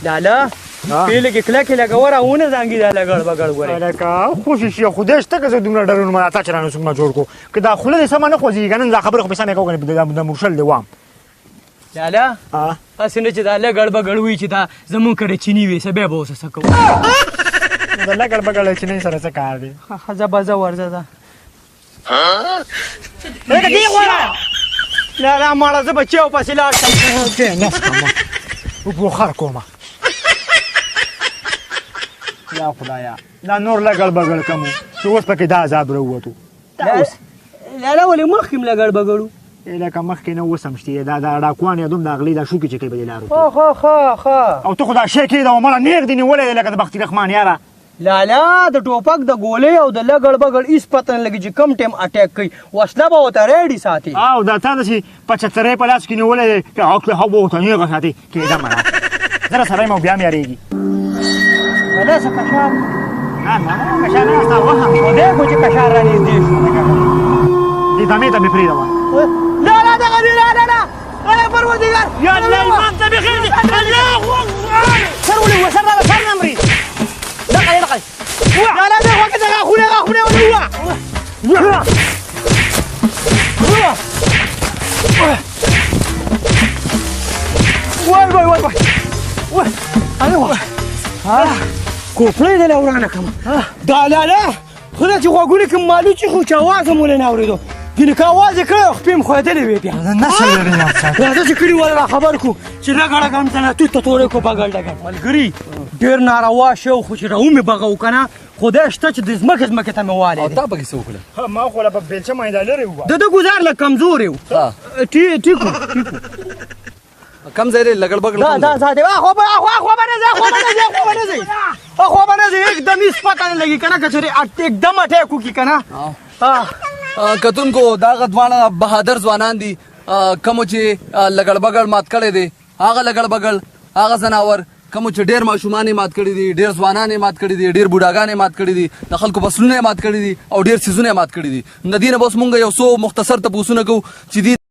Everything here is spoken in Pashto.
لالا پیله کې کله کله غوراونه زنګي دا لګړ بګړ غوري الکا خوشی شي خودش ته که دومره ډرون ما تا چرانو څنګه جوړ کو که دا خوله سم نه خوځي کنه دا خبره خو به سمه کوګنه د مرشل دی وام لالا اسنه چې دا لګړ بګړ وی چې دا زمون کړه چيني وي سبب اوسه سکو دا لګړ بګړ چيني سره څه کار دی خزه بازه ورزه دا لکه دی غورا لالا ماړه زه بچو پسې لاړ اوکې نه سم او په خر کومه یا خدایا دا نور لګړ بګړ کوم چې اوس پکې دا عذاب وروته لالا ولې مخکم لګړ بګړو لکه مخکې نه وسمشتې دا ډاکوان یا دوم د اغلي دا شوکې چې کوي په دې لارو خو او ته خو دا شی کېده او مړه نیغ دې نیولی دی لکه د بختي رحمان یاره لالا د ټوپک د ګولې او د لګړ بګړ هېڅ پته نه لګي چې کم ټایم اټیک کوي وسله به ورته ریډي ساتي او دا تا داسې 75 په لاس کې نیولی دی که هغه هغه به ورته نیغه ساتي کېده مړه زه سره یم او بیا مې یارېږي لالا څه کشار نه کشار نه ستا وهم خدای خو چې کشار را نږدې شو دې دمې ته مې پرېږدوه لا دغه دی لا انا پروردګار یا الله ایمان ته بخیر دی الله اکبر سر ولې وسر را سر نمرې دغه لا دغه وکړه دغه خونه وای ايوه کوپلې دې لورانه کوم دا لا خدای چې غوګونه کوم مالو چې خو چاواز مولې نه اورېدو ګینه کا आवाज کړو خپل خواتلې وی بیا نه څه لري نه څه راځه چې کړي ولا خبر کو چې راګړه ګم ته تو ته کو بغل ډګر ملګری ډیر ناروا شو خو چې راومې بغاو کنه خدای شته چې د زمکه ته مواله او تا پکې څه وکړه ما خو لا په بلچه مې دا لري و د گزار له کمزور یو ټیکو کم ځای لګړ بګړ دا زاده خو باندې زه एकदम هیڅ پته نه لګي کنه کچري एकदम اٹیک کی کنه کتونکو دا غدوانه بهادر ځوانان دي کوم چې لګړ بګړ مات کړي دي هغه لګړ بګړ هغه زناور کوم چې ډېر ماشومان مات کړي دي ډېر ځوانان مات کړي دي ډېر بوډاګان مات کړي دي د خلکو بسلونه مات کړي دي او ډېر سيزونه مات کړي دي ندینه بس مونږ یو څو مختصر تاسو نه کو چې